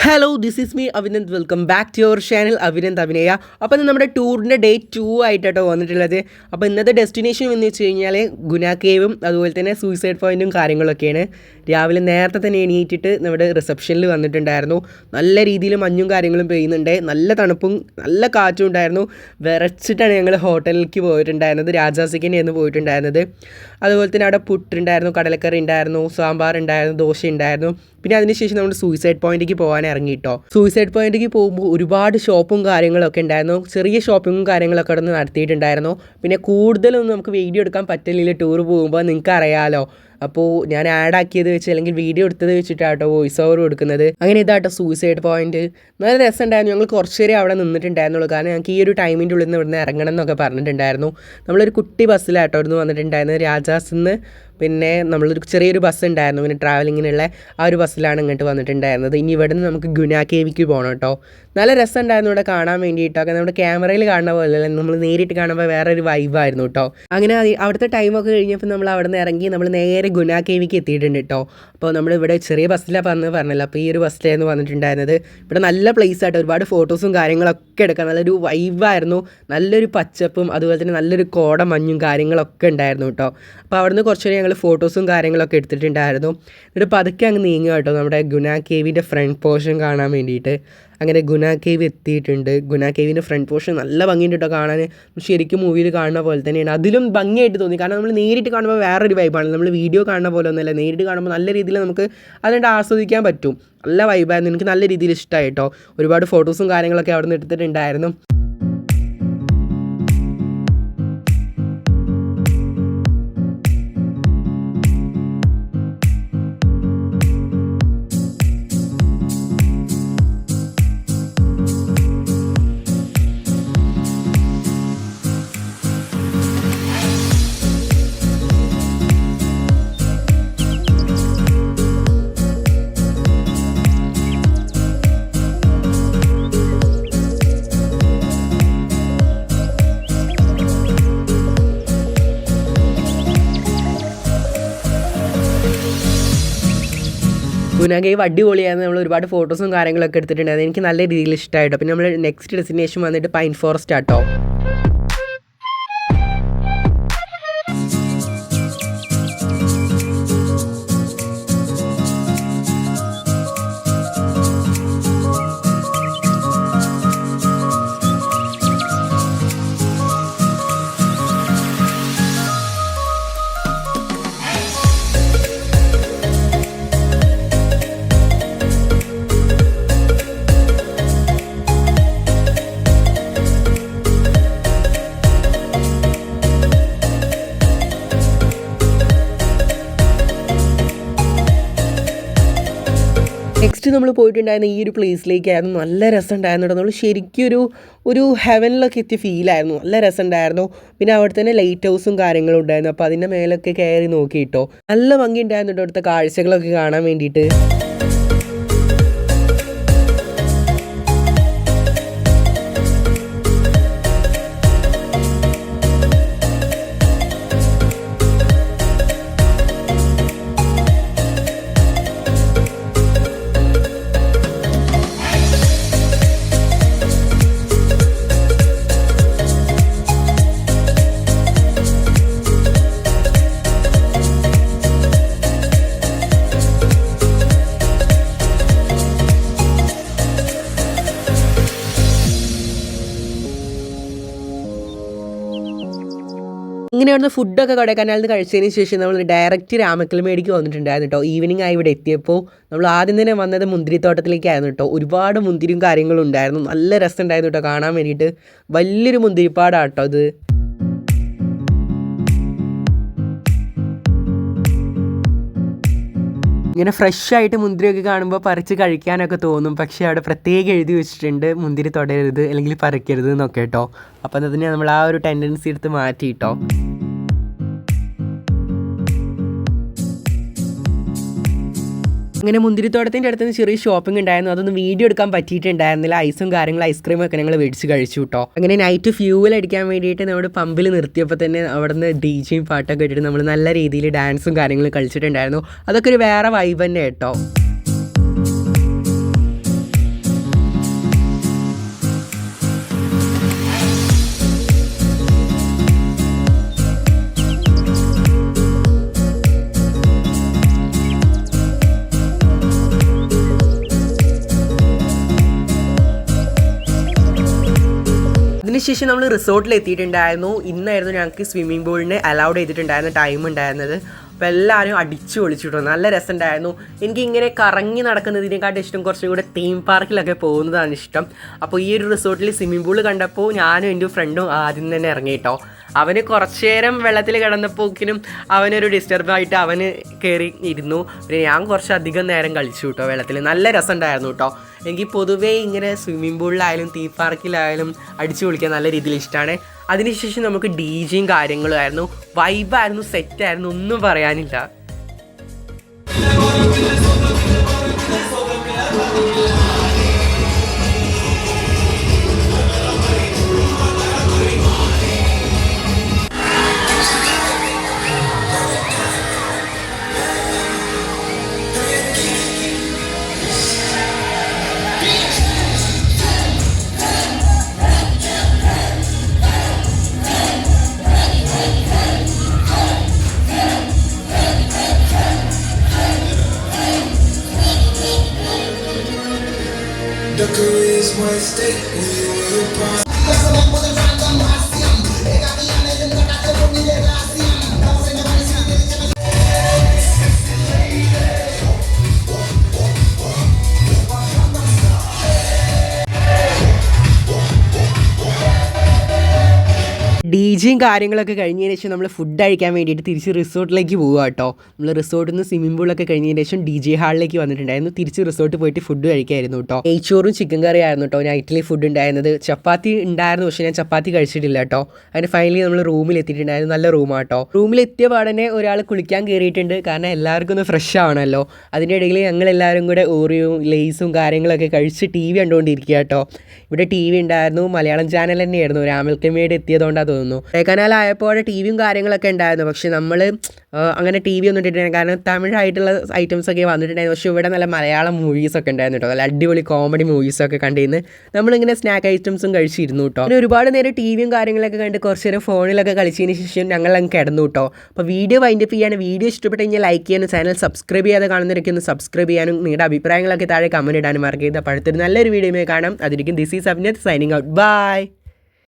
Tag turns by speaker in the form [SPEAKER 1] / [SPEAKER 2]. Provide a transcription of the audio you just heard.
[SPEAKER 1] Hello this is me Abhinand welcome back to your channel Abhinand Abhinaya. അപ്പോൾ നമ്മുടെ ടൂറിൻ്റെ day 2 ആയിട്ടോ വന്നിട്ടുള്ളത്. അപ്പോൾ ഇന്നത്തെ ഡെസ്റ്റിനേഷൻ എന്ന് വെച്ച് കഴിഞ്ഞാൽ ഗുന കേവും അതുപോലെ തന്നെ സൂയിസൈഡ് പോയിൻറ്റും കാര്യങ്ങളൊക്കെയാണ്. രാവിലെ നേരത്തെ തന്നെ എണീറ്റിട്ട് നമ്മുടെ റിസപ്ഷനിൽ വന്നിട്ടുണ്ടായിരുന്നു. നല്ല രീതിയിൽ മഞ്ഞും കാര്യങ്ങളും പെയ്യുന്നുണ്ട്, നല്ല തണുപ്പും നല്ല കാറ്റും ഉണ്ടായിരുന്നു. വിറച്ചിട്ടാണ് ഞങ്ങൾ ഹോട്ടലിലേക്ക് പോയിട്ടുണ്ടായിരുന്നത്. രാജാസിക്കനായിരുന്നു പോയിട്ടുണ്ടായിരുന്നത്. അതുപോലെ തന്നെ അവിടെ പുട്ടുണ്ടായിരുന്നു, കടലക്കറി ഉണ്ടായിരുന്നു, സാമ്പാർ ഉണ്ടായിരുന്നു, ദോശ ഉണ്ടായിരുന്നു. പിന്നെ അതിനുശേഷം നമ്മൾ സൂയിസൈഡ് പോയിന്റിലേക്ക് പോകാൻ ഇറങ്ങി കേട്ടോ. സൂയിസൈഡ് പോയിന്റിലേക്ക് പോകുമ്പോൾ ഒരുപാട് ഷോപ്പും കാര്യങ്ങളൊക്കെ ഉണ്ടായിരുന്നു. ചെറിയ ഷോപ്പിങ്ങും കാര്യങ്ങളൊക്കെ അവിടെ നിന്ന് നടത്തിയിട്ടുണ്ടായിരുന്നു. പിന്നെ കൂടുതലൊന്നും നമുക്ക് വീഡിയോ എടുക്കാൻ പറ്റില്ല ടൂർ പോകുമ്പോൾ, നിങ്ങൾക്ക് അറിയാമല്ലോ. അപ്പോൾ ഞാൻ ആഡാക്കിയത് വെച്ച് അല്ലെങ്കിൽ വീഡിയോ എടുത്തത് വെച്ചിട്ടാട്ടോ വോയിസ് ഓവർ കൊടുക്കുന്നത്. അങ്ങനെ ഇതാട്ടോ സൂയിസൈഡ് പോയിന്റ്. നല്ല രസമുണ്ടായിരുന്നു. ഞങ്ങൾ കുറച്ച് നേരം അവിടെ നിന്നിട്ടുണ്ടായിരുന്നുള്ളൂ, കാരണം ഞങ്ങൾക്ക് ഈ ഒരു ടൈമിൻ്റെ ഉള്ളിൽ നിന്ന് ഇവിടുന്ന് ഇറങ്ങണം എന്നൊക്കെ പറഞ്ഞിട്ടുണ്ടായിരുന്നു. നമ്മളൊരു കുട്ടി ബസ്സിലാട്ടോ ഇവിടുന്ന് വന്നിട്ടുണ്ടായിരുന്നത്, രാജാസിൽ നിന്ന്. പിന്നെ നമ്മളൊരു ചെറിയൊരു ബസ് ഉണ്ടായിരുന്നു, പിന്നെ ട്രാവലിങ്ങിനുള്ള ആ ഒരു ബസ്സിലാണ് ഇങ്ങോട്ട് വന്നിട്ടുണ്ടായിരുന്നത്. ഇനി ഇവിടെ നിന്ന് നമുക്ക് ഗുന കേവിക്ക് പോകണം കേട്ടോ. നല്ല രസം ഉണ്ടായിരുന്നു ഇവിടെ കാണാൻ വേണ്ടിയിട്ടൊക്കെ. നമ്മുടെ ക്യാമറയിൽ കാണുന്ന പോലെ നമ്മൾ നേരിട്ട് കാണുമ്പോൾ വേറൊരു വൈബായിരുന്നു കേട്ടോ. അങ്ങനെ അവിടുത്തെ ടൈമൊക്കെ കഴിഞ്ഞപ്പോൾ നമ്മൾ അവിടെ നിന്ന് ഇറങ്ങി നമ്മൾ നേരെ ഗുന കേവിക്ക് എത്തിയിട്ടുണ്ട് കേട്ടോ. അപ്പോൾ നമ്മളിവിടെ ചെറിയ ബസ്സിലാണ് പറഞ്ഞല്ലോ. അപ്പോൾ ഈ ഒരു ബസ്സിലായിരുന്നു വന്നിട്ടുണ്ടായിരുന്നത്. ഇവിടെ നല്ല പ്ലേസ് ആയിട്ട് ഒരുപാട് ഫോട്ടോസും കാര്യങ്ങളൊക്കെ എടുക്കാം. നല്ലൊരു വൈബായിരുന്നു, നല്ലൊരു പച്ചപ്പും അതുപോലെ തന്നെ നല്ലൊരു കോട മഞ്ഞും കാര്യങ്ങളൊക്കെ ഉണ്ടായിരുന്നു കേട്ടോ. അപ്പോൾ അവിടെ നിന്ന് കുറച്ച് ഞങ്ങൾ ഫോട്ടോസും കാര്യങ്ങളൊക്കെ എടുത്തിട്ടുണ്ടായിരുന്നു. എന്നിട്ട് പതുക്കെ അങ്ങ് നീങ്ങുക കേട്ടോ നമ്മുടെ ഗുന കേവിൻ്റെ ഫ്രണ്ട് പോർഷൻ കാണാൻ വേണ്ടിയിട്ട്. അങ്ങനെ ഗുന കേവ് എത്തിയിട്ടുണ്ട്. ഗുന കേവിൻ്റെ ഫ്രണ്ട് പോർഷൻ നല്ല ഭംഗിയുണ്ട് കേട്ടോ കാണാൻ. ശരിക്കും മൂവിയിൽ കാണുന്ന പോലെ തന്നെയാണ്, അതിലും ഭംഗിയായിട്ട് തോന്നി. കാരണം നമ്മൾ നേരിട്ട് കാണുമ്പോൾ വേറൊരു വൈബാണ്. നമ്മൾ വീഡിയോ കാണുന്ന പോലെ ഒന്നുമല്ല, നേരിട്ട് കാണുമ്പോൾ നല്ല രീതിയിൽ നമുക്ക് അതുകൊണ്ട് ആസ്വദിക്കാൻ പറ്റും. നല്ല വൈബായിരുന്നു, എനിക്ക് നല്ല രീതിയിൽ ഇഷ്ടമായി കേട്ടോ. ഒരുപാട് ഫോട്ടോസും കാര്യങ്ങളൊക്കെ അവിടെ നിന്ന് എടുത്തിട്ടുണ്ടായിരുന്നു. ഗുന കേവ് അടിപൊളിയായിരുന്നു. നമ്മൾ ഒരുപാട് ഫോട്ടോസും കാര്യങ്ങളൊക്കെ എടുത്തിട്ടുണ്ടായിരുന്നു. എനിക്ക് നല്ല രീതിയിൽ ഇഷ്ടമായിട്ടോ. പിന്നെ നമ്മൾ നെക്സ്റ്റ് ഡെസ്റ്റിനേഷൻ വന്നിട്ട് പൈൻ ഫോറസ്റ്റ് ആട്ടോ. നെക്സ്റ്റ് നമ്മൾ പോയിട്ടുണ്ടായിരുന്ന ഈ ഒരു പ്ലേസിലേക്കായിരുന്നു. നല്ല രസം ഉണ്ടായിരുന്നു കേട്ടോ. നമ്മൾ ശരിക്കും ഒരു ഹെവനിലൊക്കെ എത്തിയ ഫീലായിരുന്നു. നല്ല രസം ഉണ്ടായിരുന്നു. പിന്നെ അവിടെ തന്നെ ലൈറ്റ് ഹൗസും കാര്യങ്ങളും ഉണ്ടായിരുന്നു. അപ്പോൾ അതിൻ്റെ മേലൊക്കെ കയറി നോക്കി കേട്ടോ. നല്ല ഭംഗി ഉണ്ടായിരുന്നു കേട്ടോ അവിടുത്തെ കാഴ്ചകളൊക്കെ കാണാൻ വേണ്ടിയിട്ട്. ഇങ്ങനെ അവിടുന്ന് ഫുഡൊക്കെ കൊടൈക്കനാലിൽ നിന്ന് കഴിച്ചതിന് ശേഷം നമ്മൾ ഡയറക്റ്റ് രാമക്കൽമേടിക്ക് വന്നിട്ടുണ്ടായിരുന്നു കേട്ടോ. ഈവനിങ് ആയി ഇവിടെ എത്തിയപ്പോൾ നമ്മൾ ആദ്യം തന്നെ വന്നത് മുന്തിരിത്തോട്ടത്തിലേക്കായിരുന്നു കേട്ടോ. ഒരുപാട് മുന്തിരിയും കാര്യങ്ങളും ഉണ്ടായിരുന്നു. നല്ല രസം ഉണ്ടായിരുന്നു കേട്ടോ കാണാൻ വേണ്ടിയിട്ട്. വലിയൊരു മുന്തിരിപ്പാടാണ് കേട്ടോ ഇത്. ഇങ്ങനെ ഫ്രഷ് ആയിട്ട് മുന്തിരിയൊക്കെ കാണുമ്പോൾ പറിച്ച് കഴിക്കാനൊക്കെ തോന്നും. പക്ഷേ അവിടെ പ്രത്യേകം എഴുതി വെച്ചിട്ടുണ്ട് മുന്തിരി തൊടരുത് അല്ലെങ്കിൽ പറിക്കരുത് എന്നൊക്കെ കേട്ടോ. അപ്പം അതിനെ നമ്മൾ ആ ഒരു ടെൻഡൻസി എടുത്ത് മാറ്റി കേട്ടോ. അങ്ങനെ മുന്തിരിത്തോട്ടത്തിൻ്റെ അടുത്ത് നിന്ന് ചെറിയ ഷോപ്പിംഗ് ഉണ്ടായിരുന്നു. അതൊന്നും വീഡിയോ എടുക്കാൻ പറ്റിയിട്ടുണ്ടായിരുന്നില്ല. ഐസും കാര്യങ്ങളും ഐസ്ക്രീമും ഒക്കെ ഞങ്ങൾ മേടിച്ച് കഴിച്ചു കേട്ടോ. അങ്ങനെ നൈറ്റ് ഫ്യൂവൽ അടിക്കാൻ വേണ്ടിയിട്ട് നമ്മുടെ പമ്പിൽ നിർത്തിയപ്പോൾ തന്നെ അവിടെ നിന്ന് ഡിജെയും പാട്ടൊക്കെ ഇട്ടിട്ട് നമ്മൾ നല്ല രീതിയിൽ ഡാൻസും കാര്യങ്ങളും കളിച്ചിട്ടുണ്ടായിരുന്നു. അതൊക്കെ ഒരു വേറെ വൈബ് തന്നെ കേട്ടോ. അതിനുശേഷം നമ്മൾ റിസോർട്ടിൽ എത്തിയിട്ടുണ്ടായിരുന്നു. ഇന്നായിരുന്നു ഞങ്ങൾക്ക് സ്വിമ്മിംഗ് പൂളിന് അലൗഡ് ചെയ്തിട്ടുണ്ടായിരുന്ന ടൈം ഉണ്ടായിരുന്നത്. അപ്പോൾ എല്ലാവരും അടിച്ചു പൊളിച്ചിട്ടു, നല്ല രസമുണ്ടായിരുന്നു. എനിക്കിങ്ങനെ കറങ്ങി നടക്കുന്നതിനെക്കാട്ടും ഇഷ്ടം കുറച്ചും കൂടെ തീം പാർക്കിലൊക്കെ പോകുന്നതാണ് ഇഷ്ടം. അപ്പോൾ ഈ ഒരു റിസോർട്ടിൽ സ്വിമ്മിംഗ് പൂൾ കണ്ടപ്പോൾ ഞാനും എൻ്റെ ഫ്രണ്ടും ആദ്യം തന്നെ ഇറങ്ങി കേട്ടോ. അവന് കുറച്ച് നേരം വെള്ളത്തിൽ കിടന്നപ്പോക്കിനും അവനൊരു ഡിസ്റ്റർബായിട്ട് അവന് കയറി ഇരുന്നു. പിന്നെ ഞാൻ കുറച്ചധികം നേരം കളിച്ചു കേട്ടോ വെള്ളത്തിൽ. നല്ല രസമുണ്ടായിരുന്നു കേട്ടോ. എനിക്ക് പൊതുവേ ഇങ്ങനെ സ്വിമ്മിംഗ് പൂളിലായാലും തീം പാർക്കിലായാലും അടിച്ചു പൊളിക്കാൻ നല്ല രീതിയിൽ ഇഷ്ടമാണ്. അതിനുശേഷം നമുക്ക് ഡി ജെയും കാര്യങ്ങളും ആയിരുന്നു. വൈബായിരുന്നു, സെറ്റായിരുന്നു, ഒന്നും പറയാനില്ല. ഡി ജിയും കാര്യങ്ങളൊക്കെ കഴിഞ്ഞതിന് ശേഷം നമ്മൾ ഫുഡ് കഴിക്കാൻ വേണ്ടിയിട്ട് തിരിച്ച് റിസോർട്ടിലേക്ക് പോകുക കേട്ടോ. നമ്മൾ റിസോർട്ടിൽ നിന്ന് സ്വിമ്മിംഗ് പൂളൊക്കെ കഴിഞ്ഞതിന് ശേഷം ഡി ജെ ഹാളിലേക്ക് വന്നിട്ടുണ്ടായിരുന്നു. തിരിച്ച് റിസോർട്ടിൽ പോയിട്ട് ഫുഡ് കഴിക്കായിരുന്നു കേട്ടോ. നെയ്ച്ചോറും ചിക്കൻ കറി ആയിരുന്നു കേട്ടോ നൈറ്റിൽ ഫുഡ് ഉണ്ടായിരുന്നത്. ചപ്പാത്തി ഉണ്ടായിരുന്നു, പക്ഷേ ഞാൻ ചപ്പാത്തി കഴിച്ചിട്ടില്ല കേട്ടോ. അതിന് ഫൈനലി നമ്മൾ റൂമിൽ എത്തിയിട്ടുണ്ടായിരുന്നു. നല്ല റൂമാട്ടോ. റൂമിലെത്തിയ പാടനെ ഒരാൾ കുളിക്കാൻ കയറിയിട്ടുണ്ട്, കാരണം എല്ലാവർക്കും ഒന്ന് ഫ്രഷ് ആവണമല്ലോ. അതിൻ്റെ ഇടയിൽ ഞങ്ങളെല്ലാവരും കൂടെ ഓറിയും ലേസും കാര്യങ്ങളൊക്കെ കഴിച്ച് ടി വി കണ്ടുകൊണ്ടിരിക്കുക കേട്ടോ. ഇവിടെ ടി വി ഉണ്ടായിരുന്നു, മലയാളം ചാനൽ തന്നെയായിരുന്നു. രാമൽക്കമേട് എത്തിയതുകൊണ്ടാണ് തോന്നുന്നു. കനാലായപ്പോൾ ടി വിയും കാര്യങ്ങളൊക്കെ ഉണ്ടായിരുന്നു. പക്ഷെ നമ്മൾ അങ്ങനെ ടി വി ഒന്നും ഇട്ടിട്ടില്ല, കാരണം തമിഴായിട്ടുള്ള ഐറ്റംസൊക്കെ വന്നിട്ടുണ്ടായിരുന്നു. പക്ഷേ ഇവിടെ നല്ല മലയാളം മൂവീസൊക്കെ ഉണ്ടായിരുന്നു കേട്ടോ. നല്ല അടിപൊളി കോമഡി മൂവീസൊക്കെ കണ്ടിരുന്ന് നമ്മളിങ്ങനെ സ്നാക്ക് ഐറ്റംസും കഴിച്ചിരുന്നു കേട്ടോ. പിന്നെ ഒരുപാട് നേരം ടി വിയും കാര്യങ്ങളൊക്കെ കണ്ട് കുറച്ച് നേരം ഫോണിലൊക്കെ കളിച്ചതിന് ശേഷം ഞങ്ങൾ അങ്ങ് കിടന്നു കേട്ടോ. അപ്പോൾ വീഡിയോ വൈൻഡപ്പ് ചെയ്യാനും, വീഡിയോ ഇഷ്ടപ്പെട്ട് കഴിഞ്ഞാൽ ലൈക്ക് ചെയ്യാനും, ചാനൽ സബ്സ്ക്രൈബ് ചെയ്യാതെ കാണുന്നവരൊക്കെ ഒന്ന് സബ്സ്ക്രൈബ് ചെയ്യാനും, നിങ്ങളുടെ അഭിപ്രായങ്ങളൊക്കെ താഴെ കമൻറ്റ് ഇടാനും മറക്കരുത്. അപ്പോൾ അടുത്തൊരു നല്ലൊരു വീഡിയോയുമായി കാണാം. അതിരിക്കും this is Abhinand signing out. By.